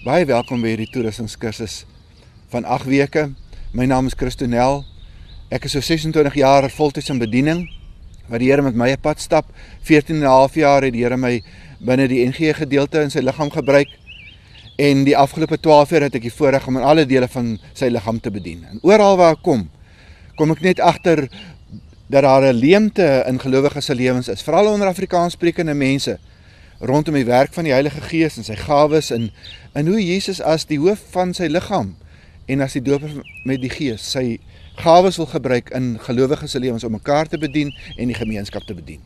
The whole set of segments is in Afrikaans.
Baie welkom by hierdie toerustingskursus van 8 weke. My naam is Christo Nel. Ek is so 26 jaar voltyds in bediening, waar die Here met my 'n pad stap. 14,5 jaar het die Here my binne die NG gedeelte in sy liggaam gebruik. En die afgelope 12 jaar het ek die voorreg om in alle dele van sy liggaam te bedien. En oral waar ek kom ek net agter dat daar 'n leemte in gelowiges se lewens is, veral onder Afrikaanssprekende mense, rondom die werk van die Heilige Gees en sy gawes en hoe Jesus as die hoof van sy liggaam en as die doper met die Gees sy gawes wil gebruik in gelowiges se lewens om mekaar te bedien en die gemeenskap te bedien.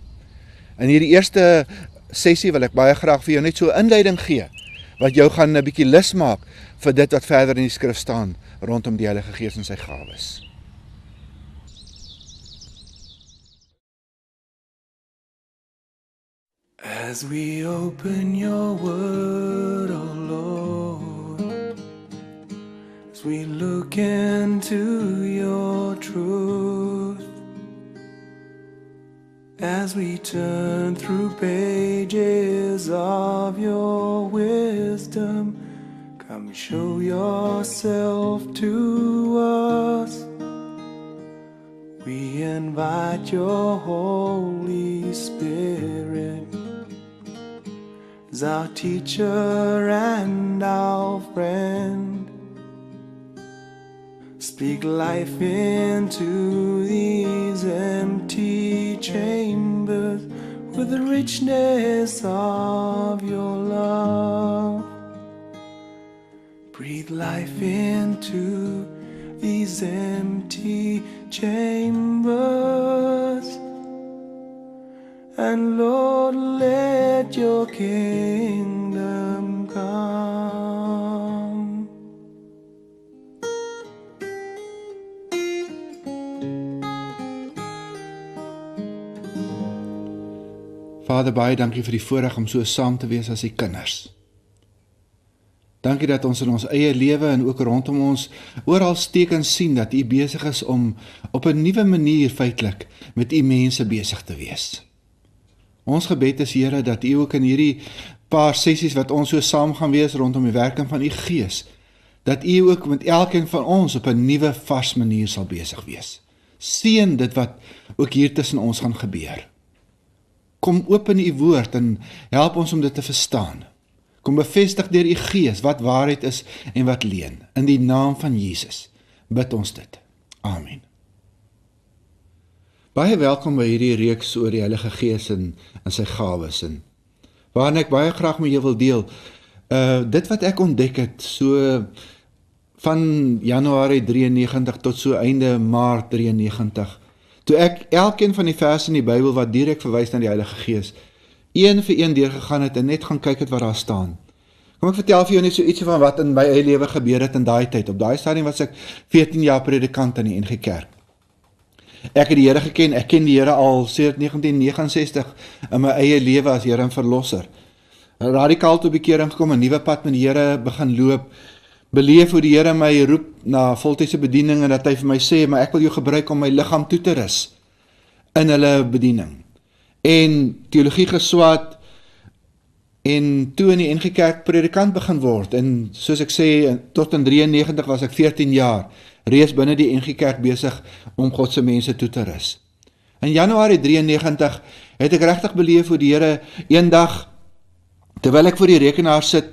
In hierdie eerste sessie wil ek baie graag vir jou net so 'n inleiding gee wat jou gaan 'n bietjie lus maak vir dit wat verder in die skrif staan rondom die Heilige Gees en sy gawes. As we open your word, oh Lord, as we look into your truth, as we turn through pages of your wisdom, come show yourself to us. We invite your Holy Spirit as our teacher and our friend. Speak life into these empty chambers with the richness of your love. Breathe life into these empty chambers, and Lord, let your kingdom come. Vader, baie dankie vir die voorreg om so saam te wees as die kinders. Dankie dat ons in ons eie lewe en ook rondom ons oral steek en sien dat U besig is om op 'n nuwe manier feitelik met U mense besig te wees. Ons gebed is, Here, dat U ook in hierdie paar sessies wat ons so saam gaan wees rondom die werking van U Gees, dat U ook met elkeen van ons op 'n nuwe vars manier sal besig wees. Seën dit wat ook hier tussen ons gaan gebeur. Kom open U woord en help ons om dit te verstaan. Kom bevestig deur U Gees wat waarheid is en wat leuen. In die naam van Jesus bid ons dit. Amen. Baie welkom by hierdie reeks oor die Heilige Gees en sy gawes en waarin ek baie graag met jou wil deel. Dit wat ek ontdek het so van Januarie 93 tot so einde Maart 93. Toe ek elkeen van die verse in die Bybel wat direk verwys na die Heilige Gees een vir een deurgegaan het en net gaan kyk het wat daar staan. Kom ek vertel vir jou net so ietsie van wat in my eie lewe gebeur het in daai tyd. Op daai stadium was ek 14 jaar predikant in die NG Kerk. Ek het die Here geken, ek ken die Here al sedert 1969 in my eie lewe as Here en Verlosser. Radikaal tot bekering gekom, 'n nuwe pad met die Here begin loop, beleef hoe die Here my roep na voltydse bediening en dat hy vir my sê, maar ek wil jou gebruik om my liggaam toe te rus in hulle bediening. En teologie geswat en toe in die NG Kerk predikant begin word en soos ek sê, tot in 93 was ek 14 jaar reeds binne die NG Kerk besig om God se mense toe te rus. In Januarie 93 het ek regtig beleef hoe die Here eendag, terwyl ek voor die rekenaar sit,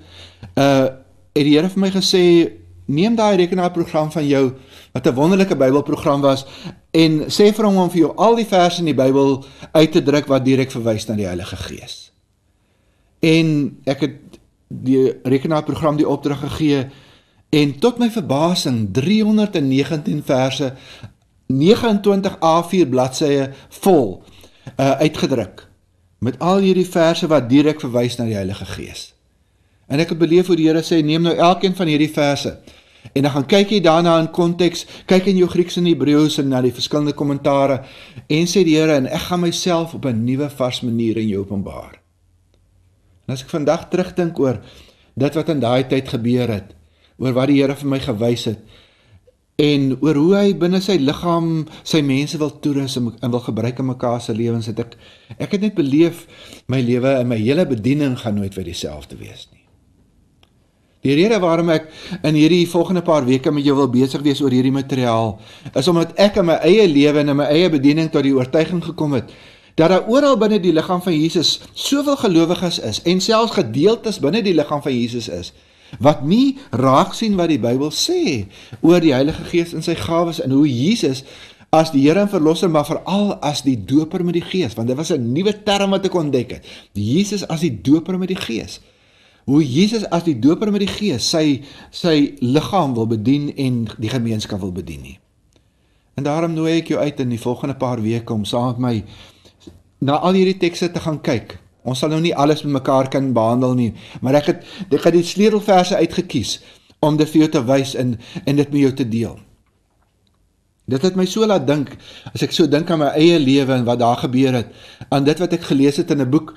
het die Here vir my gesê, neem daai rekenaarprogram van jou, wat 'n wonderlike Bybelprogram was, en sê vir hom om vir jou al die verse in die Bybel uit te druk wat direk verwys na die Heilige Gees. En ek het die rekenaarprogram die opdrag gegee, en tot my verbasing 319 verse, 29 A4 bladsye vol uitgedruk, met al hierdie verse wat direk verwys na die Heilige Gees. En ek het beleef hoe die Here sê, neem nou elkeen van hierdie verse, en dan gaan kyk jy daarna in konteks, kyk in jou Grieks en Hebreëus en na die verskillende kommentare, en sê die Here, en ek gaan myself op 'n nuwe vars manier in jou openbaar. En as ek vandag terugdink oor dit wat in daai tyd gebeur het, oor wat die Here vir my gewys het, en oor hoe hy binne sy liggaam sy mense wil toerus en wil gebruik in mekaar se lewens, het ek het net beleef, my lewe en my hele bediening gaan nooit weer dieselfde wees nie. Die rede waarom ek in hierdie volgende paar weke met jou wil besig wees oor hierdie materiaal, is omdat ek in my eie lewe en in my eie bediening tot die oortuiging gekom het, dat daar oral binne die liggaam van Jesus soveel gelowiges is, en selfs gedeeltes binne die liggaam van Jesus is, wat nie raak sien wat die Bybel sê oor die Heilige Gees en sy gawes, en hoe Jesus as die Here en Verlosser, maar veral as die doper met die Gees, want dit was 'n nuwe term wat ek ontdek het, Jesus as die doper met die Gees, hoe Jesus as die doper met die Gees sy liggaam wil bedien en die gemeenskap wil bedien nie. En daarom nooi ek jou uit in die volgende paar weke om saam met my na al hierdie tekste te gaan kyk. Ons sal nou nie alles met mekaar kan behandel nie, maar ek het die sleutelverse uitgekies om dit vir jou te wys en dit met jou te deel. Dit het my so laat dink, as ek so dink aan my eie lewe en wat daar gebeur het, aan dit wat ek gelees het in 'n boek,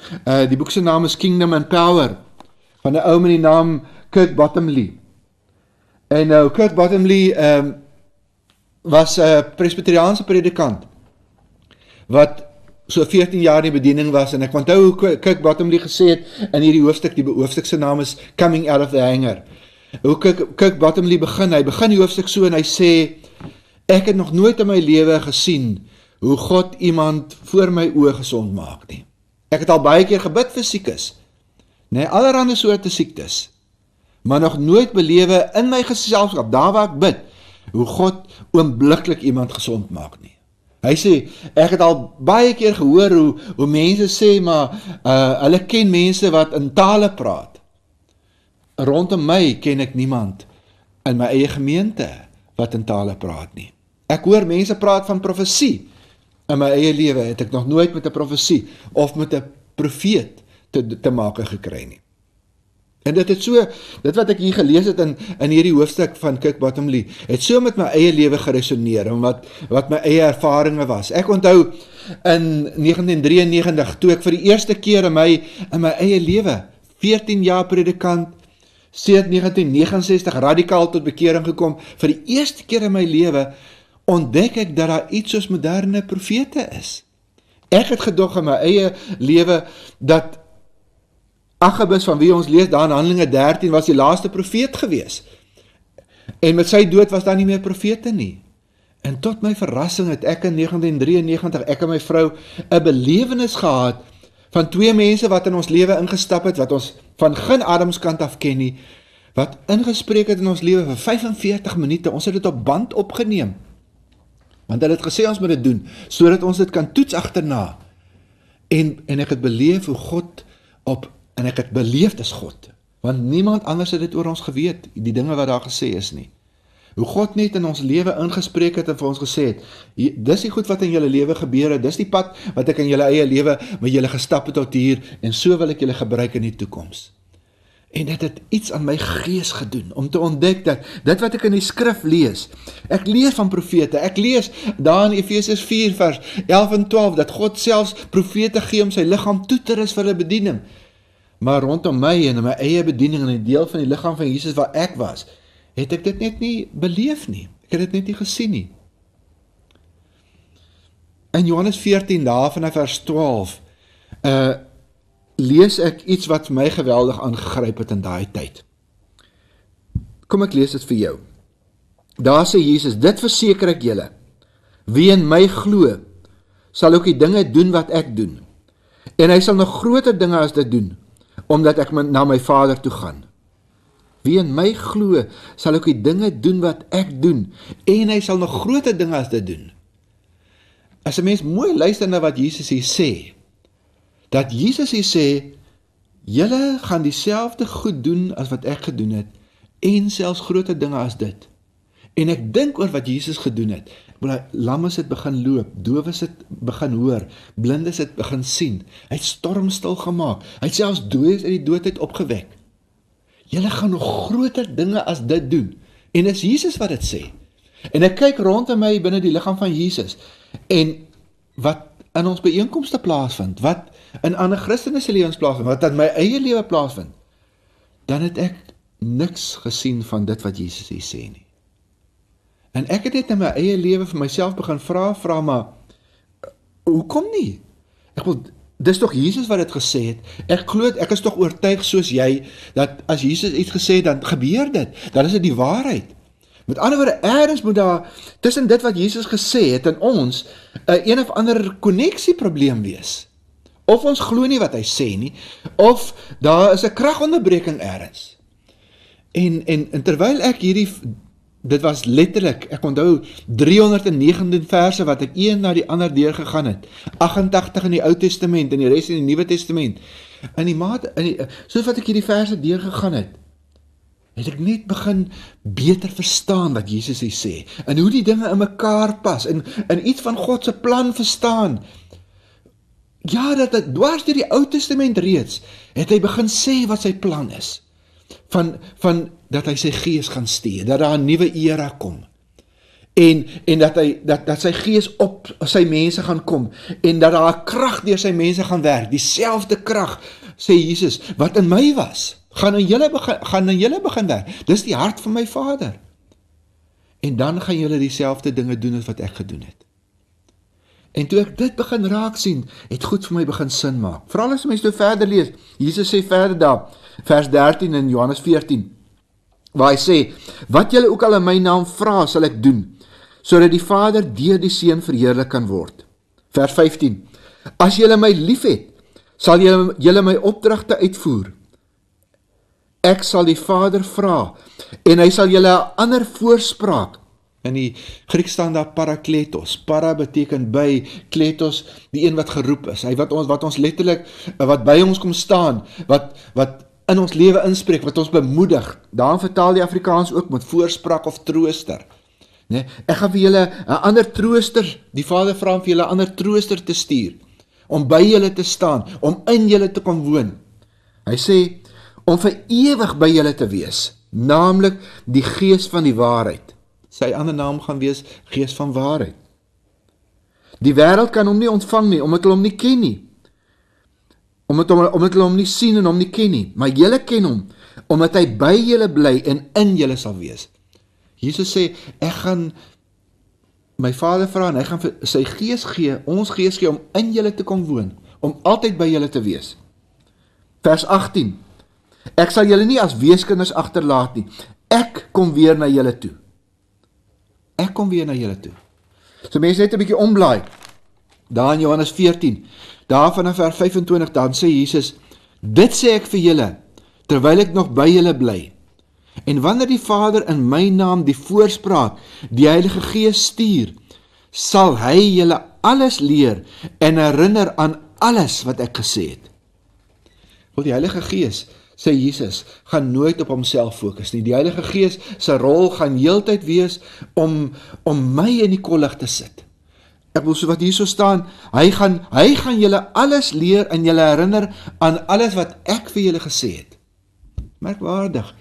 die boek se naam is Kingdom and Power, van 'n ou met die naam Kurt Bottomley. En nou, Kurt Bottomley was 'n Presbyteriaanse predikant, wat so 14 jaar in die bediening was, en ek onthou hoe Kurt Bottomley gesê het in hierdie hoofstuk, die hoofstuk se naam is Coming Out of the Hanger. Hoe Kurt Bottomley hy begin die hoofstuk so en hy sê, ek het nog nooit in my lewe gesien hoe God iemand voor my oë gesond maak nie. Ek het al baie keer gebid vir siekes, allerhande soorte siektes, maar nog nooit belewe in my geselskap, daar waar ek bid, hoe God oombliklik iemand gesond maak nie. Hy sê, ek het al baie keer gehoor hoe mense sê, maar hulle ken mense wat in tale praat. Rondom my ken ek niemand in my eie gemeente wat in tale praat nie. Ek hoor mense praat van profesie. In my eie lewe het ek nog nooit met 'n profesie of met 'n profeet te make gekry nie. En dit wat ek hier gelees het in hierdie hoofstuk van Kurt Bottomley, het so met my eie lewe geresoneer, en wat my eie ervarings was. Ek onthou in 1993, toe ek vir die eerste keer in my eie lewe, 14 jaar predikant, sedert 1969 radikaal tot bekering gekom, vir die eerste keer in my lewe, ontdek ek dat daar iets soos moderne profete is. Ek het gedog in my eie lewe, dat Agabus, van wie ons lees daar in Handelinge 13, was die laaste profeet gewees. En met sy dood was daar nie meer profete nie. En tot my verrassing het ek in 1993, ek en my vrou, 'n belewenis gehad van twee mense wat in ons lewe ingestap het, wat ons van geen ademskant af ken nie, wat ingespreek het in ons lewe vir 45 minute, ons het dit op band opgeneem. Want hulle het gesê ons moet dit doen, sodat ons dit kan toets agterna. En ek het beleef hoe God en ek het beleef dis God, want niemand anders het dit oor ons geweet, die dinge wat daar gesê is nie. Hoe God net in ons lewe ingespreek het en vir ons gesê het, dis die goed wat in julle lewe gebeur het, dis die pad wat ek in julle eie lewe met julle gestap het tot hier, en so wil ek julle gebruik in die toekoms. En dit het iets aan my gees gedoen, om te ontdek dat dit wat ek in die skrif lees, ek lees van profete, ek lees daar in Efesiërs 4 vers 11 en 12, dat God selfs profete gee om sy liggaam toe te rus vir 'n bediening. Maar rondom my en in my eie bediening, en die deel van die liggaam van Jesus waar ek was, het ek dit net nie beleef nie, ek het dit net nie gesien nie. In Johannes 14 daar vanaf vers 12, lees ek iets wat my geweldig aangegryp het in daai tyd. Kom ek lees dit vir jou. Daar sê Jesus, dit verseker ek julle, wie in my glo, sal ook die dinge doen wat ek doen, en hy sal nog groter dinge as dit doen, omdat ek na my Vader toe gaan. Wie in my glo, sal ook die dinge doen wat ek doen, en hy sal nog groter dinge as dit doen. As 'n mens mooi luister na wat Jesus hier sê, dat Jesus hier sê, julle gaan dieselfde goed doen as wat ek gedoen het, en selfs groter dinge as dit. En ek dink oor wat Jesus gedoen het. Lammes het begin loop, dowes het begin hoor, blindes het begin sien, hy het stormstil gemaak, hy het selfs dooies uit die doodheid opgewek. Julle gaan nog groter dinge as dit doen. En is Jesus wat dit sê. En ek kyk rondom my binne die liggaam van Jesus, en wat in ons byeenkomste plaasvind, wat in ander Christene se lewens plaasvind, wat in my eie lewe plaasvind, dan het ek niks gesien van dit wat Jesus hier sê nie. En ek het net in my eie lewe vir myself begin vra, maar hoekom nie? dis tog Jesus wat dit gesê het. Ek is tog oortuig soos jy, dat as Jesus iets gesê het, dan gebeur dit. Dan is dit die waarheid. Met ander woorde, ergens moet daar, tussen dit wat Jesus gesê het en ons, een of ander koneksieprobleem wees. Of ons glo nie wat hy sê nie, of daar is 'n kragonderbreking ergens. En terwyl ek dit was letterlik, ek onthou 319 verse wat ek een na die ander deurgegaan het, 88 in die Ou Testament en die res in die Nuwe Testament. Soos wat ek hierdie verse deurgegaan het ek net begin beter verstaan wat Jesus hy sê, en hoe die dinge in mekaar pas, en iets van God se plan verstaan. Ja, dat het dwars deur die Ou Testament reeds, het hy begin sê wat sy plan is, van dat hy sy gees gaan stuur, dat daar 'n nuwe era kom, en dat sy gees op sy mense gaan kom, en dat daar 'n krag deur sy mense gaan werk, dieselfde krag, sê Jesus, wat in my was, gaan in julle begin werk. Dis die hart van my Vader. En dan gaan julle dieselfde dinge doen as wat ek gedoen het. En toe ek dit begin raak sien, het goed vir my begin sin maak. Veral as mens nou verder lees, Jesus sê verder daar, vers 13 in Johannes 14, waar hy sê, wat julle ook al in my naam vra, sal ek doen, sodat die Vader deur die Seun verheerlik kan word. Vers 15, as julle my liefhet, sal julle my opdragte uitvoer. Ek sal die Vader vra, en hy sal julle 'n ander voorspraak. In die Grieks staan daar parakletos. Para beteken by, kletos, die een wat geroep is. Hy wat ons letterlik, wat by ons kom staan, wat in ons lewe inspreek, wat ons bemoedig. Daarom vertaal die Afrikaans ook met voorspraak of trooster. Nee, ek gaan vir julle 'n ander trooster, die Vader vra om vir julle 'n ander trooster te stuur, om by julle te staan, om in julle te kom woon. Hy sê, om vir ewig by julle te wees, naamlik die Gees van die waarheid. Sy ander naam gaan wees Gees van waarheid. Die wêreld kan hom nie ontvang nie, omdat hulle hom nie ken nie. Omdat hulle hom nie sien en hom nie ken nie. Maar julle ken hom, omdat hy by julle bly en in julle sal wees. Jesus sê, ek gaan my Vader vra en hy gaan vir sy Gees gee, ons Gees gee om in julle te kom woon, om altyd by julle te wees. Vers 18, ek sal julle nie as weeskinders agterlaat nie, ek kom weer na julle toe. Ek kom weer na julle toe. So mense net 'n bietjie omblaai, daar in Johannes 14, daar vanaf vers 25, dan sê Jesus, dit sê ek vir julle, terwyl ek nog by julle bly, en wanneer die Vader in my naam die voorspraak, die Heilige Gees stuur, sal hy julle alles leer, en herinner aan alles wat ek gesê het. Want die Heilige Gees, sê Jesus, gaan nooit op homself fokus nie. Die Heilige Gees se rol gaan heeltyd wees om my in die kollig te sit. Ek wil so wat hier so staan, hy gaan julle alles leer en julle herinner aan alles wat ek vir julle gesê het. Merkwaardig.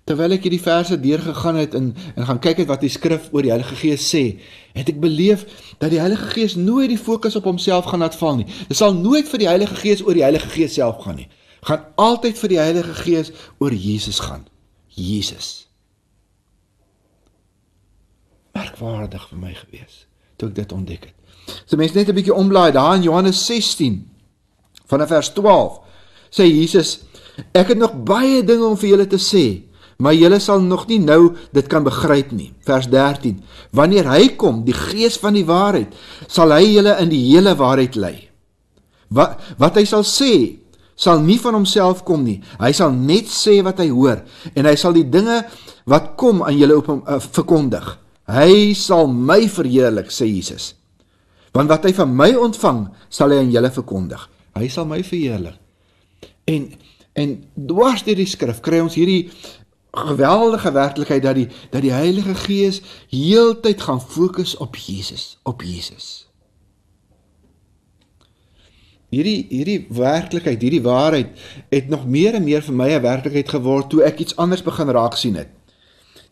Terwyl ek hierdie verse deurgegaan het en gaan kyk het wat die skrif oor die Heilige Gees sê, het ek beleef dat die Heilige Gees nooit die fokus op homself gaan laat val nie. Dit sal nooit vir die Heilige Gees oor die Heilige Gees self gaan nie. Gaan altyd vir die Heilige Gees oor Jesus gaan. Jesus. Merkwaardig vir my gewees, toe ek dit ontdek het. So mense net 'n bietjie omblaai, daar in Johannes 16, vanaf vers 12, sê Jesus, ek het nog baie dinge om vir julle te sê, maar julle sal nog nie nou dit kan begryp nie. Vers 13, wanneer hy kom, die Gees van die waarheid, sal hy julle in die hele waarheid lei. Wat hy sal sê, sal nie van homself kom nie. Hy sal net sê wat hy hoor, en hy sal die dinge wat kom aan julle verkondig. Hy sal my verheerlik, sê Jesus. Want wat hy van my ontvang, sal hy aan julle verkondig. Hy sal my verheerlik. En dwars deur die skrif kry ons hierdie geweldige werklikheid dat die Heilige Gees heeltyd gaan fokus op Jesus, Hierdie werklikheid, hierdie waarheid, het nog meer en meer vir my 'n werklikheid geword, toe ek iets anders begin raak sien het.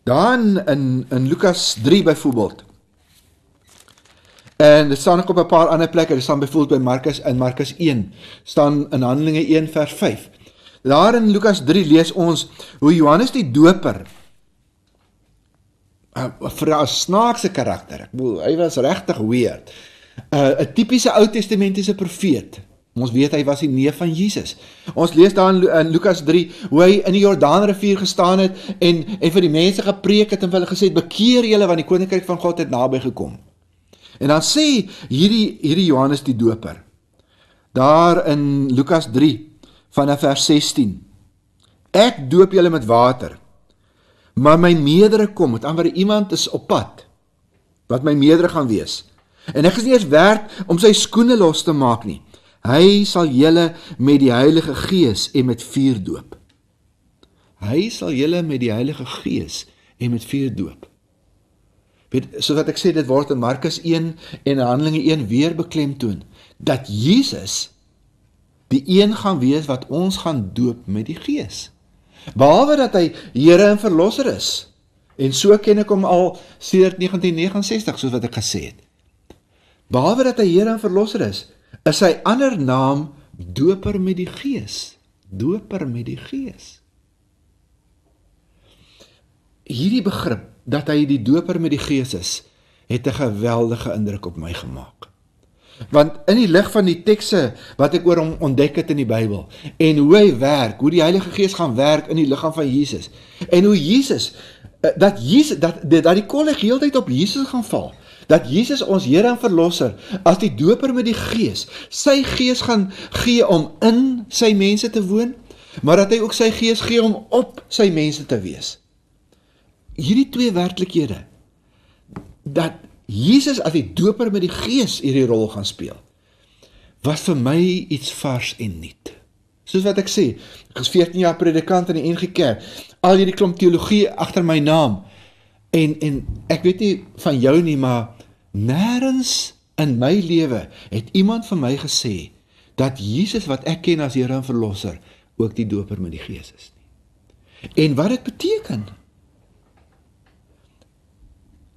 Daar in Lukas 3 byvoorbeeld, en dit staan ook op 'n paar ander plekke, dit staan byvoorbeeld by Markus 1, staan in Handelinge 1 vers 5. Daar in Lukas 3 lees ons, hoe Johannes die Doper, vir 'n snaakse karakter, hy was regtig weird, 'n tipiese Ou Testamentiese profeet, Ons weet hy was die neef van Jesus. Ons lees daar in Lukas 3, hoe hy in die Jordaanrivier gestaan het en vir die mense gepreek het en vir hulle gesê het, bekeer julle want die koninkryk van God het naby gekom. En dan sê hierdie Johannes die Doper, daar in Lukas 3, vanaf vers 16, ek doop julle met water, maar my meerdere kom, met ander iemand is op pad, wat my meerdere gaan wees, en ek is nie eens werd om sy skoene los te maak nie, hy sal julle met die Heilige Gees en met vuur doop. Hy sal julle met die Heilige Gees en met vuur doop. Weet, so wat ek sê, dit word in Markus 1 en in Handelinge 1 weer beklemtoon, dat Jesus die een gaan wees wat ons gaan doop met die Gees. Behalwe dat hy Here en Verlosser is. En so ken ek hom al sedert 1969, soos wat ek gesê het. Behalwe dat hy Here en Verlosser is sy ander naam Doper met die Gees. Doper met die Gees. Hierdie begrip, dat hy die Doper met die Gees is, het 'n geweldige indruk op my gemaak. Want in die lig van die tekste wat ek oor hom ontdek het in die Bybel, en hoe hy werk, hoe die Heilige Gees gaan werk in die liggaam van Jesus, en hoe dat die kolleg heeltyd op Jesus gaan val, dat Jesus ons Here en Verlosser, as die Doper met die Gees, sy Gees gaan gee om in sy mense te woon, maar dat hy ook sy Gees gee om op sy mense te wees. Hierdie twee werklikhede, dat Jesus as die Doper met die Gees hierdie rol gaan speel, was vir my iets vars en nuut. Soos wat ek sê, ek is 14 jaar predikant in die NG Kerk, al hierdie klomp teologie agter my naam, en ek weet nie van jou nie, maar nêrens in my lewe het iemand vir my gesê, dat Jesus wat ek ken as Here en Verlosser, ook die Doper met die Gees is nie. En wat dit beteken,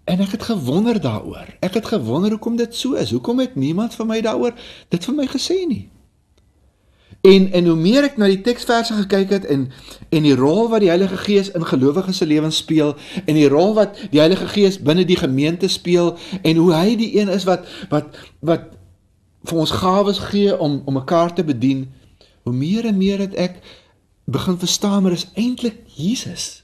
en ek het gewonder daaroor, ek het gewonder hoekom dit so is, hoekom het niemand vir my daaroor dit vir my gesê nie. En hoe meer ek na die teksverse gekyk het, en die rol wat die Heilige Gees in gelowiges se lewens speel, en die rol wat die Heilige Gees binne die gemeente speel, en hoe hy die een is wat vir ons gawes gee om mekaar te bedien, hoe meer en meer het ek begin verstaan, maar is eintlik Jesus,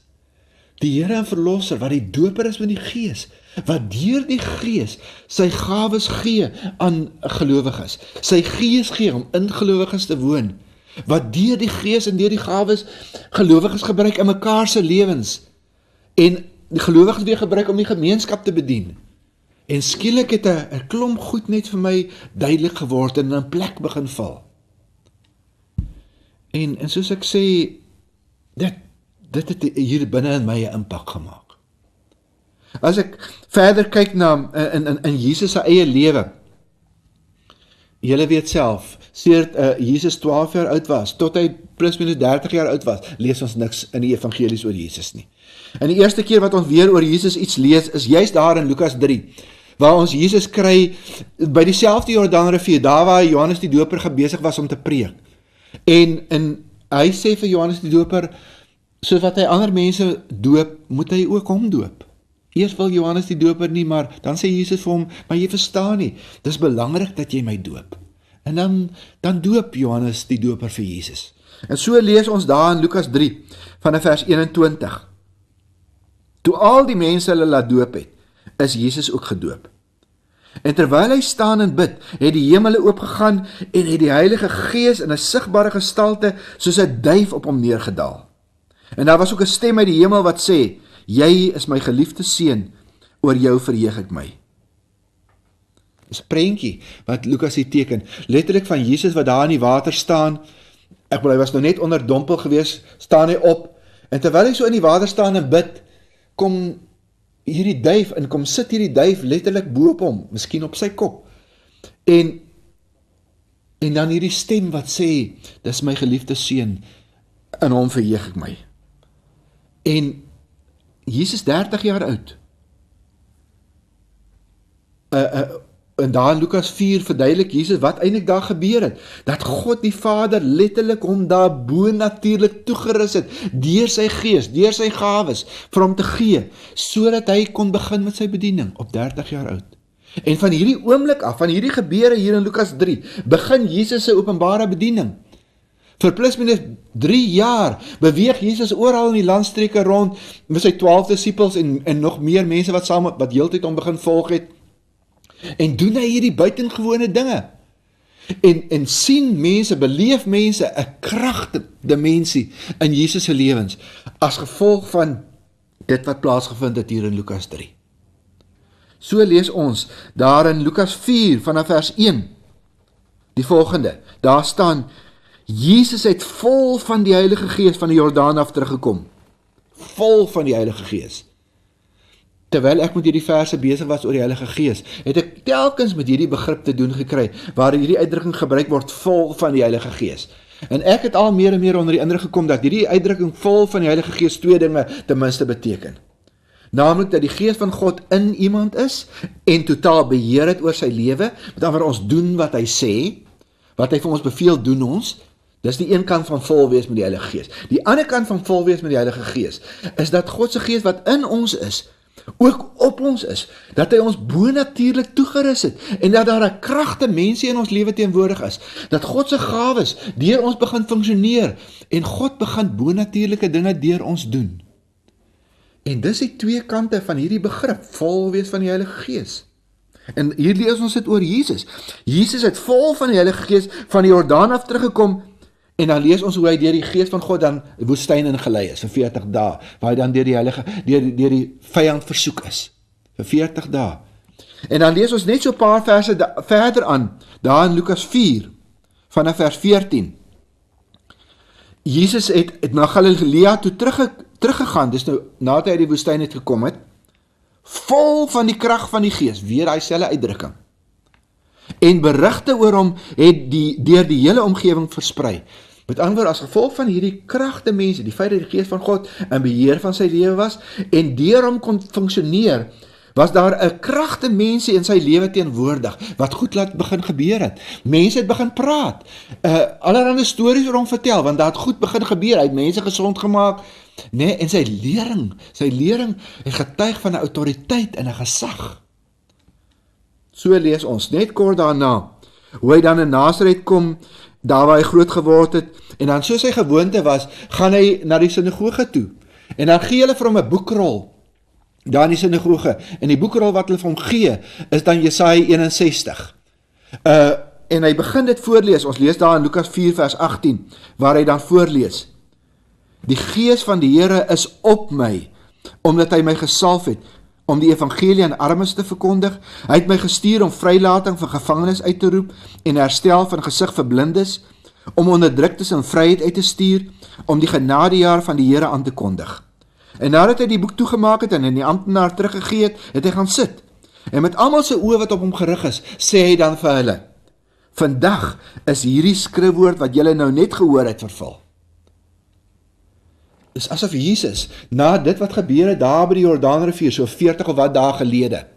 die Here en Verlosser, wat die Doper is met die Gees, wat deur die Gees sy gawes gee aan gelowiges, sy Gees gee om in gelowiges te woon, wat deur die Gees en deur die gawes gelowiges gebruik in mekaar se lewens, en die gelowiges weer gebruik om die gemeenskap te bedien. En skielik het 'n klomp goed net vir my duidelik geword en in 'n plek begin val. En soos ek sê, dit het hier binne in my 'n impak gemaak. As ek verder kyk na in Jesus se eie lewe, julle weet self, sedert Jesus 12 jaar oud was, tot hy plus minus 30 jaar oud was, lees ons niks in die evangelies oor Jesus nie. En die eerste keer wat ons weer oor Jesus iets lees, is juist daar in Lukas 3, waar ons Jesus kry, by dieselfde Jordaanrivier, daar waar Johannes die Doper besig was om te preek. En hy sê vir Johannes die Doper, soos wat hy ander mense doop, moet hy ook hom doop. Eers wil Johannes die Doper nie, maar dan sê Jesus vir hom, maar jy verstaan nie, dis belangrik dat jy my doop. En dan doop Johannes die Doper vir Jesus. En so lees ons daar in Lukas 3, vanaf vers 21. Toe al die mense hulle laat doop het, is Jesus ook gedoop. En terwyl hy staan en bid, het die hemele oopgegaan en het die Heilige Gees in 'n sigbare gestalte soos 'n duif op hom neergedaal. En daar was ook 'n stem uit die hemel wat sê, jy is my geliefde seun, oor jou verheug ek my. Dis 'n prentjie wat Lukas hier teken, letterlik van Jesus wat daar in die water staan, hy was nou net onder dompel gewees, staan hy op, en terwyl hy so in die water staan en bid, kom hierdie duif, en kom sit hierdie duif letterlik bo op hom, miskien op sy kop, en dan hierdie stem wat sê, dis my geliefde seun, in hom verheug ek my. En Jesus 30 jaar oud, en daar in Lukas 4 verduidelik Jesus wat eintlik daar gebeur het, dat God die Vader letterlik hom daar bonatuurlik toegerus het, deur sy Gees, deur sy gawes, vir hom te gee, sodat hy kon begin met sy bediening, op 30 jaar oud. En van hierdie oomblik af, van hierdie gebeure hier in Lukas 3, begin Jesus se openbare bediening. Vir plus minus 3 jaar beweeg Jesus oral in die landstreke rond met sy 12 disippels en nog meer mense wat heeltyd hom begin volg het. En doen hy hierdie buitengewone dinge. En sien mense, beleef mense 'n kragdimensie in Jesus se lewens as gevolg van dit wat plaasgevind het hier in Lukas 3. So lees ons daar in Lukas 4 vanaf vers 1 die volgende. Daar staan: Jesus het vol van die Heilige Gees van die Jordaan af teruggekom. Vol van die Heilige Gees. Terwyl ek met hierdie verse besig was oor die Heilige Gees, het ek telkens met hierdie begrip te doen gekry, waar hierdie uitdrukking gebruik word, vol van die Heilige Gees. En ek het al meer en meer onder die indruk gekom dat hierdie uitdrukking vol van die Heilige Gees 2 dinge ten minste beteken. Naamlik dat die Gees van God in iemand is en totaal beheer het oor sy lewe, met ander ons doen wat hy sê, wat hy vir ons beveel doen ons. Dis die een kant van vol wees met die Heilige Gees. Die ander kant van vol wees met die Heilige Gees is dat God se Gees wat in ons is, ook op ons is, dat hy ons bonatuurlik toegerus het, en dat daar 'n kragdimensie in ons lewe teenwoordig is, dat God se gawes deur ons begin funksioneer, en God begin bonatuurlike dinge deur ons doen. En dis die twee kante van hierdie begrip, vol wees van die Heilige Gees. En hier lees ons dit oor Jesus. Jesus het vol van die Heilige Gees van die Jordaan af teruggekom, en dan lees ons hoe hy deur die Gees van God dan die woestyn ingelei is vir 40 dae, waar hy dan deur die vyand versoek is vir 40 dae. En dan lees ons net so 'n paar verse verder aan, daar in Lukas 4 vanaf vers 14. Jesus het na Galilea toe teruggegaan, dis nou nadat hy uit die woestyn het gekom het, vol van die krag van die Gees, weer hy selfe uitdrukking. En berigte oor hom het deur die hele omgewing versprei. Met ander woorde, as gevolg van hierdie kragdimensie, die feit dat die Gees van God in beheer van sy lewe was, en deur hom kon funksioneer, was daar 'n kragdimensie in sy lewe teenwoordig, wat goed laat begin gebeur het. Mense het begin praat, allerhande stories oor hom vertel, want daar het goed begin gebeur, hy het mense gesond gemaak, nee, en sy lering het getuig van 'n autoriteit en 'n gesag. So lees ons, net kort daarna, hoe hy dan in Nasaret kom, daar waar hy groot geword het, en dan soos sy gewoonte was, gaan hy na die sinagoge toe, en dan gee hulle vir hom 'n boekrol, daar in die sinagoge, en die boekrol wat hulle vir hom gee, is dan Jesaja 61, en hy begin dit voorlees, ons lees daar in Lukas 4 vers 18, waar hy dan voorlees: Die Gees van die Here is op my, omdat hy my gesalf het, om die evangelie aan armes te verkondig. Hy het my gestuur om vrylating van gevangenes uit te roep, en herstel van gesig vir blindes, om onderdruktes in vryheid uit te stuur, om die genadejaar van die Here aan te kondig. En nadat hy die boek toegemaak het, en in die amptenaar teruggegee het, het hy gaan sit. En met almal se oë wat op hom gerig is, sê hy dan vir hulle: Vandag is hierdie skrifwoord wat julle nou net gehoor het vervul. Is asof Jesus, na dit wat gebeur het daar by die Jordaanrivier, so 40 of wat dae gelede,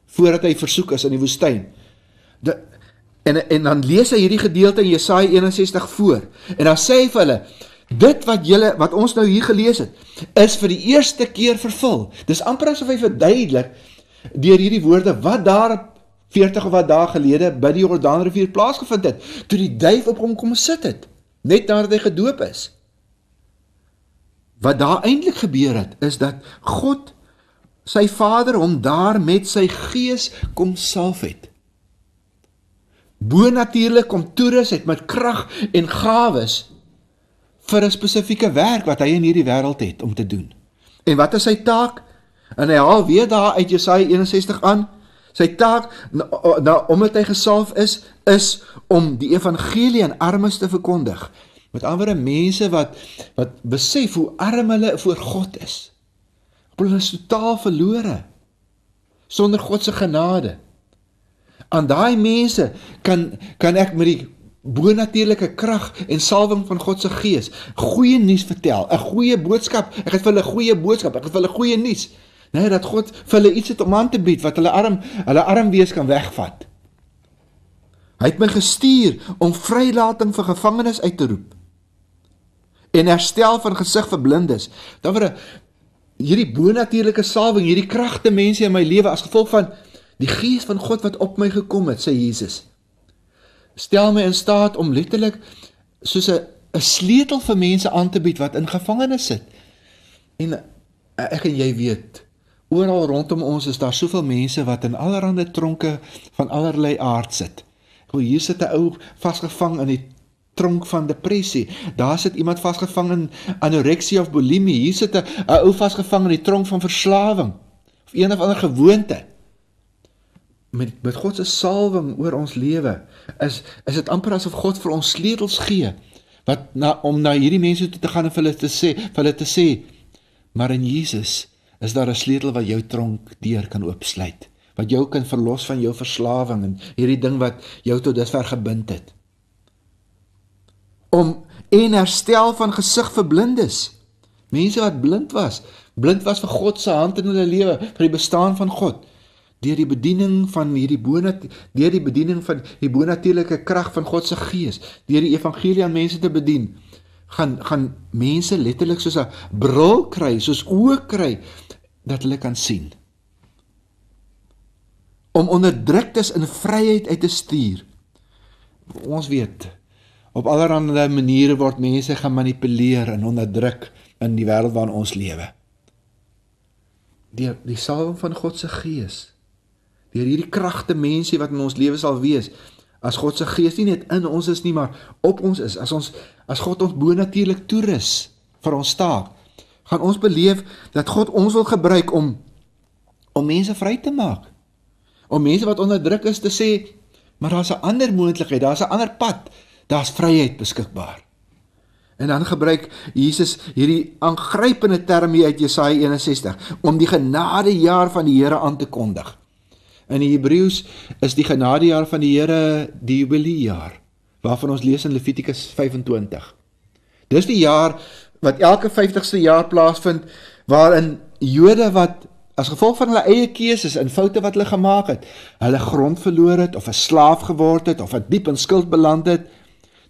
voordat hy versoek is in die woestyn, en dan lees hy hierdie gedeelte in Jesaja 61 voor, en dan sê hy vir hulle, dit wat ons nou hier gelees het, is vir die eerste keer vervul. Dis amper asof hy verduidelik, deur hierdie woorde, wat daar 40 of wat dae gelede by die Jordaanrivier plaasgevind het, toe die duif op hom kom sit het, net nadat hy gedoop is. Wat daar eintlik gebeur het, is dat God, sy Vader, hom daar met sy Gees kom salf het. Bonatuurlik kom toerus het met krag en gawes vir 'n spesifieke werk wat hy in hierdie wêreld het om te doen. En wat is sy taak? En hy haal weer daar uit Jesaja 61 aan, sy taak, omdat hy gesalf is om die evangelie aan armes te verkondig. Met ander mense wat besef hoe arm hulle voor God is. Hulle is totaal verlore, sonder God se genade. Aan daai mense kan ek met die bonatuurlike krag en salwing van God se Gees goeie nuus vertel, 'n goeie boodskap. Ek het vir hulle goeie boodskap, ek het vir hulle goeie nuus. Nee, dat God vir hulle iets het om aan te bied wat hulle arm wees kan wegvat. Hy het my gestuur om vrylating van gevangenes uit te roep en herstel van gesig vir blindes. Dan hierdie bonatuurlike salwing, hierdie kragte mense in my lewe as gevolg van Die Gees van God wat op my gekom het, sê Jesus, stel my in staat om letterlik soos 'n sleutel vir mense aan te bied wat in gevangenis sit. En ek en jy weet, oral rondom ons is daar soveel mense wat in allerlei tronke van allerlei aard sit. Hier sit 'n ou vasgevang in die tronk van depressie. Daar sit iemand vasgevang in anoreksie of bulimie. Hier sit 'n ou vasgevang in die tronk van verslawing of een of ander gewoonte. Met God se salwing oor ons lewe is dit amper asof God vir ons sleutels gee om na hierdie mense toe te gaan en vir hulle te sê, maar in Jesus is daar 'n sleutel wat jou tronk deur kan oopsluit, wat jou kan verlos van jou verslawing en hierdie ding wat jou tot dusver gebind het. En herstel van gesig vir blindes. Mense wat blind was vir God se hand in hulle lewe, vir die bestaan van God. Deur die bediening van die bonatuurlike krag van God se Gees, deur die evangelie aan mense te bedien, gaan mense letterlik soos 'n bril kry, soos oë kry, dat hulle kan sien. Om onderdruktes in vryheid uit te stuur. Ons weet, op allerlei maniere word mense gemanipuleer en onderdruk in die wêreld waarin ons lewe. Deur die salwing van God se Gees, deur hierdie kragte mense wat in ons lewe sal wees, as God se Gees nie net in ons is nie, maar op ons is, as God ons bonatuurlik toerus vir ons taak, gaan ons beleef dat God ons wil gebruik om mense vry te maak. Om mense wat onderdruk is te sê, maar daar's 'n ander moontlikheid, daar's 'n ander pad, daar's vryheid beskikbaar. En dan gebruik Jesus hierdie aangrypende term hier uit Jesaja 61, om die genadejaar van die Here aan te kondig. In die Hebreëus is die genadejaar van die Here die jubiliejaar, waarvan ons lees in Levitikus 25. Dis die jaar wat elke 50ste jaar plaasvind, waarin Jode wat as gevolg van hulle eie keuses en foute wat hulle gemaak het, hulle grond verloor het, of 'n slaaf geword het, of 'n diep in skuld beland het.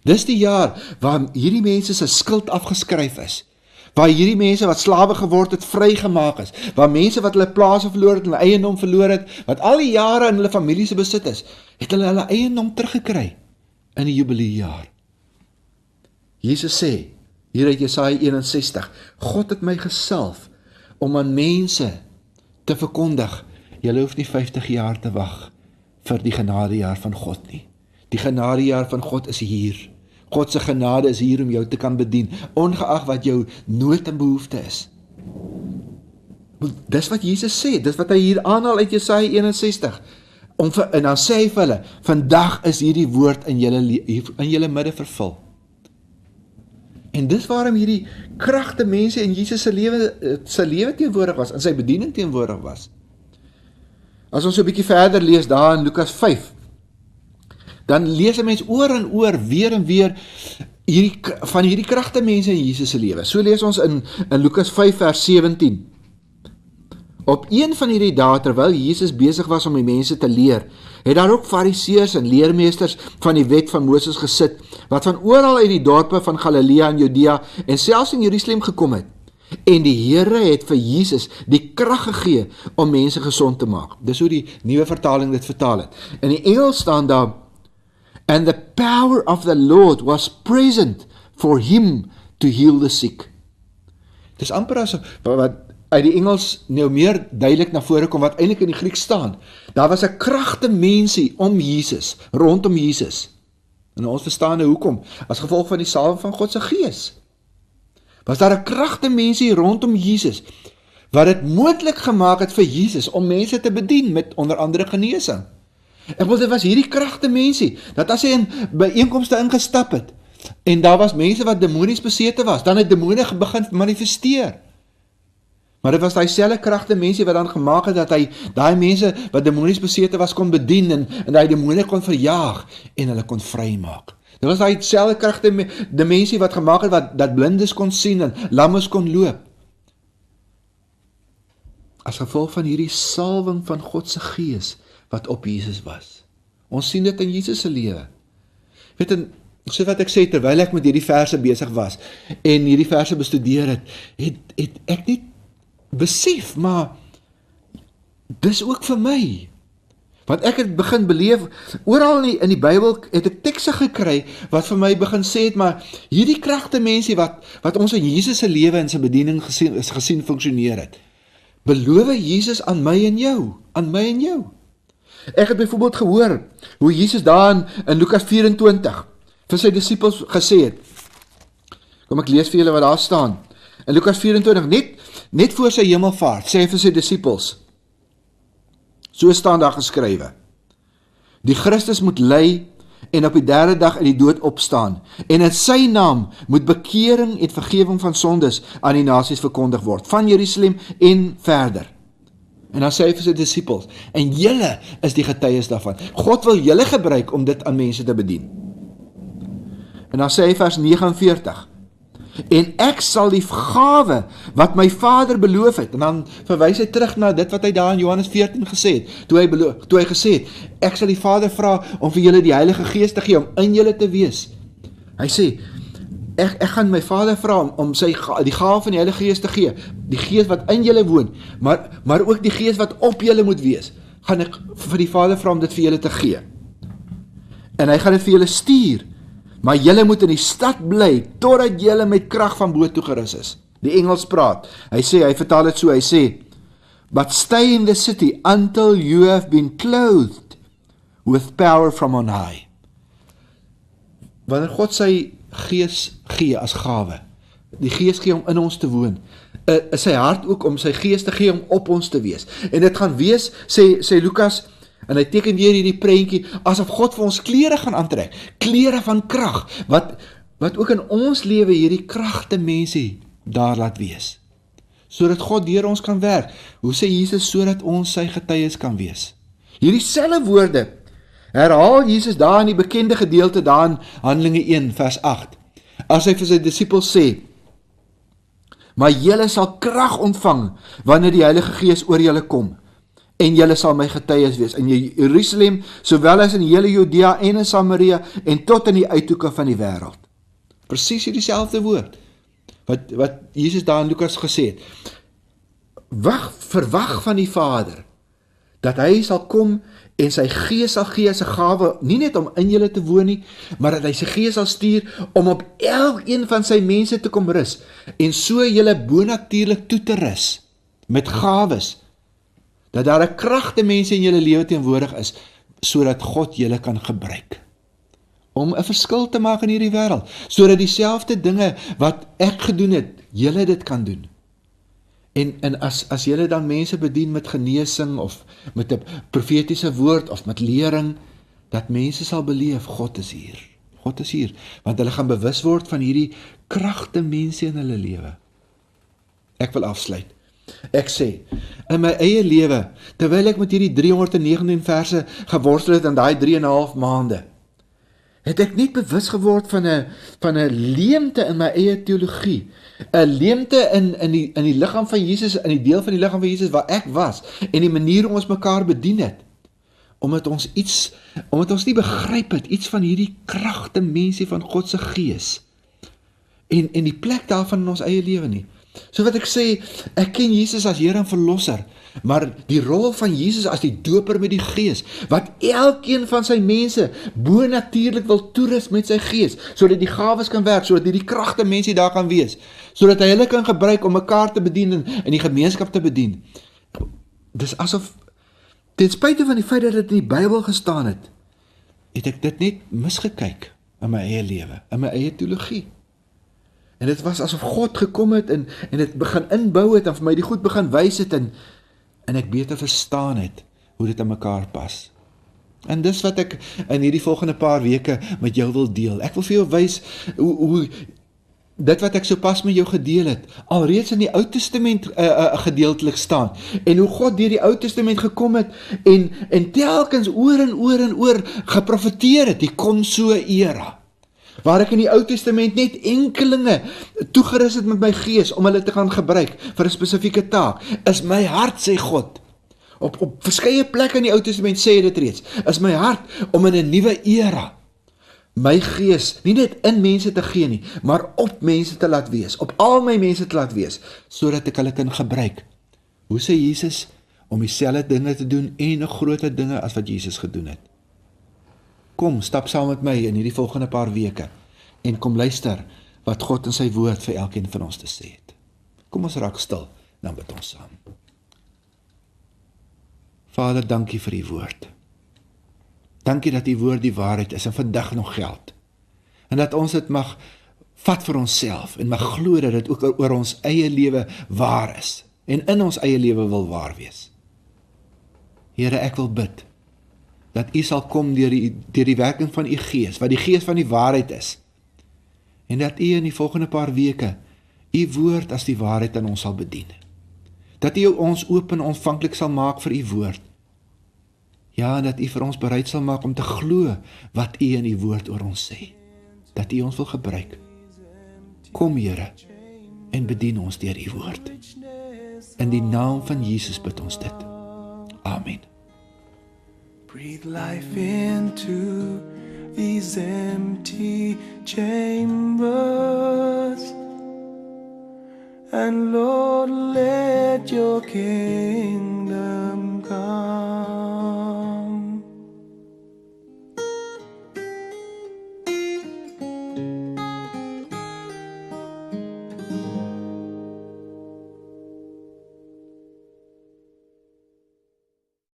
Dis die jaar waar hierdie mense se skuld afgeskryf is, waar hierdie mense wat slawe geword het, vrygemaak is, waar mense wat hulle plase verloor het, hulle eiendom verloor het, wat al die jare in hulle familie se besit is, het hulle eiendom teruggekry in die jubiliejaar. Jesus sê, hier uit Jesaja 61, God het my gesalf om aan mense te verkondig, julle hoef nie 50 jaar te wag vir die genadejaar van God nie. Die genadejaar van God is hier. God se genade is hier om jou te kan bedien, ongeag wat jou nood en behoefte is. Dis wat Jesus sê, dis wat hy hier aanhaal uit Jesaja 61. En dan sê hy vir hulle, vandag is hierdie woord in julle midde vervul. En dis waarom hierdie kragte mense in Jesus se lewe teenwoordig was, in sy bediening teenwoordig was. As ons so 'n bietjie verder lees daar in Lukas 5, dan lees 'n mens oor en oor, weer en weer, van hierdie kragte mense in Jesus se lewe. So lees ons in Lukas 5 vers 17. Op een van hierdie dae, terwyl Jesus besig was om die mense te leer, het daar ook fariseërs en leermeesters van die wet van Moses gesit, wat van oral uit die dorpe van Galilea en Judea en selfs in Jerusalem gekom het. En die Here het vir Jesus die krag gegee om mense gesond te maak. Dis hoe die nuwe vertaling dit vertaal het. In die Engels staan daar, and the power of the Lord was present for him to heal the sick. Dis amper as wat uit die Engels nou meer duidelik na vore kom, wat eintlik in die Grieks staan. Daar was 'n kragte mensie om Jesus, rondom Jesus. En ons verstaan nou hoekom, as gevolg van die salwing van God se Gees. Was daar 'n kragte mensie rondom Jesus, wat dit moontlik gemaak het vir Jesus om mense te bedien met onder andere genesing. Ek wil dit was hierdie kragte mensie, dat as hy in byeenkomste ingestap het, en daar was mense wat demonies besete was, dan het demone begin manifesteer. Maar dit was daai selfde kragte mensie wat dan gemaak het dat hy daai mense wat demonies besete was kon bedien en daai demone kon verjaag en hulle kon vrymaak. Dit was daai selfde kragte mensie wat gemaak het dat blindes kon sien en lammes kon loop. As gevolg van hierdie salwing van God se Gees wat op Jesus was. Ons sien dit in Jesus se lewe. Weet en so wat ek sê, terwyl ek met hierdie verse besig was en hierdie verse bestudeer het ek nie besef, maar dis ook vir my. Want ek het begin beleef, oral in die Bybel het ek tekste gekry, wat vir my begin sê het, maar hierdie kragte mense wat ons in Jesus se lewe en sy bediening gesien funksioneer het, beloof Jesus aan my en jou. Ek het byvoorbeeld gehoor, hoe Jesus daar in Lukas 24, vir sy disippels gesê het, kom ek lees vir julle wat daar staan, in Lukas 24, net voor sy hemelvaart, sê hy vir sy disippels, so staan daar geskrywe, die Christus moet ly en op die derde dag uit die dood opstaan, en in sy naam moet bekering en vergewing van sondes aan die nasies verkondig word, van Jerusalem en verder. En dan sê hy vir sy disippels, en julle is die getuies daarvan. God wil julle gebruik om dit aan mense te bedien. En dan sê hy vers 49, en ek sal die gawe wat my Vader beloof het, en dan verwys hy terug na dit wat hy daar in Johannes 14 gesê het, toe hy gesê het, ek sal die Vader vra om vir julle die Heilige Gees te gee, om in julle te wees. Hy sê, ek gaan my Vader vra om die gawe van die Heilige Gees te gee, die Gees wat in julle woon, maar ook die Gees wat op julle moet wees, gaan ek vir die Vader vra om dit vir julle te gee. En hy gaan dit vir julle stuur, maar julle moet in die stad bly, totdat julle met krag van bo toegerus is. Die Engels praat, hy vertaal dit so, hy sê, but stay in the city until you have been clothed with power from on high. Wanneer God sy Gees gee as gawe, die Gees gee om in ons te woon, is sy hart ook om sy Gees te gee om op ons te wees. En dit gaan wees, sê Lukas, en hy teken weer hierdie prentjie, asof God vir ons klere gaan aantrek, klere van krag, wat ook in ons lewe hierdie kragte mense daar laat wees, sodat God deur ons kan werk. Hoe sê Jesus, sodat ons sy getuies kan wees? Hierdie selfe woorde herhaal Jesus daar in die bekende gedeelte daar in Handelinge 1 vers 8, as hy vir sy disippels sê, maar julle sal krag ontvang, wanneer die Heilige Gees oor julle kom, en julle sal my getuies wees, in Jerusalem, sowel as in hele Judea en in Samaria, en tot in die uithoeke van die wêreld. Presies dieselfde woord, wat Jesus daar in Lukas gesê het. Verwag van die Vader, dat hy sal kom, en sy Gees sal gee as 'n gawe, nie net om in julle te woon nie, maar dat hy sy Gees sal stuur, om op elkeen van sy mense te kom rus, en so julle bonatuurlik toe te rus, met gawes, dat daar 'n kragte mense in julle lewe teenwoordig is, sodat God julle kan gebruik, om 'n verskil te maak in hierdie wêreld, sodat dieselfde dinge wat ek gedoen het, julle dit kan doen. En as julle dan mense bedien met genesing, of met 'n profetiese woord, of met lering, dat mense sal beleef, God is hier, want hulle gaan bewus word van hierdie kragte mense in hulle lewe. Ek wil afsluit. Ek sê, in my eie lewe, terwyl ek met hierdie 319 verse geworstel het in daai 3,5 maande, het ek net bewus geword van 'n leemte in my eie teologie, 'n leemte in die liggaam van Jesus, in die deel van die liggaam van Jesus waar ek was, en die manier hoe ons mekaar bedien het, omdat ons nie begryp het, iets van hierdie kragte mense van God se Gees, en die plek daarvan in ons eie lewe nie. So wat ek sê, ek ken Jesus as Here en Verlosser, maar die rol van Jesus as die doper met die Gees, wat elkeen van sy mense bonatuurlik wil toerus met sy Gees, sodat die gawes kan werk, sodat die kragte mense daar kan wees, sodat hy hulle kan gebruik om mekaar te bedien en die gemeenskap te bedien. Dis asof, ten spyte van die feit dat dit in die Bybel gestaan het ek dit net misgekyk in my eie lewe, in my eie teologie. En dit was asof God gekom het en dit begin inbou het en vir my die goed begin wys het en ek beter verstaan het hoe dit aan mekaar pas. En dis wat ek in hierdie volgende paar weke met jou wil deel. Ek wil vir jou wys hoe dit wat ek sopas met jou gedeel het, alreeds in die Ou Testament gedeeltelik staan, en hoe God deur die Ou Testament gekom het, en telkens oor en oor geprofeteer het, die kom so 'n era, waar ek in die Ou Testament net enkelinge toegerus het met my Gees, om hulle te gaan gebruik, vir 'n spesifieke taak, is my hart, sê God, op verskeie plekke in die Ou Testament sê dit reeds, is my hart, om in 'n nuwe era, my Gees, nie net in mense te gee nie, maar op mense te laat wees, op al my mense te laat wees, sodat ek hulle kan gebruik. Hoe sê Jesus? om dieselfde dinge te doen en nog groter dinge as wat Jesus gedoen het. Kom, stap saam met my in hierdie volgende paar weke en kom luister wat God in sy woord vir elkeen van ons te sê het. Kom ons raak stil, dan bid ons saam. Vader, dankie vir die woord. Dankie dat die woord die waarheid is en vandag nog geld. En dat ons dit mag vat vir onsself en mag glo dat dit ook oor ons eie lewe waar is en in ons eie lewe wil waar wees. Here, ek wil bid dat U sal kom deur die werking van U Gees, wat die Gees van die waarheid is. En dat U in die volgende paar weke U woord as die waarheid aan ons sal bedien. Dat U ons oop en ontvanklik sal maak vir U woord. Ja, en dat U vir ons bereid sal maak om te glo wat U in U woord oor ons sê. Dat U ons wil gebruik. Kom, Here, en bedien ons deur U woord. In die naam van Jesus bid ons dit. Amen. Breathe life into these empty chambers. And Lord, let your kingdom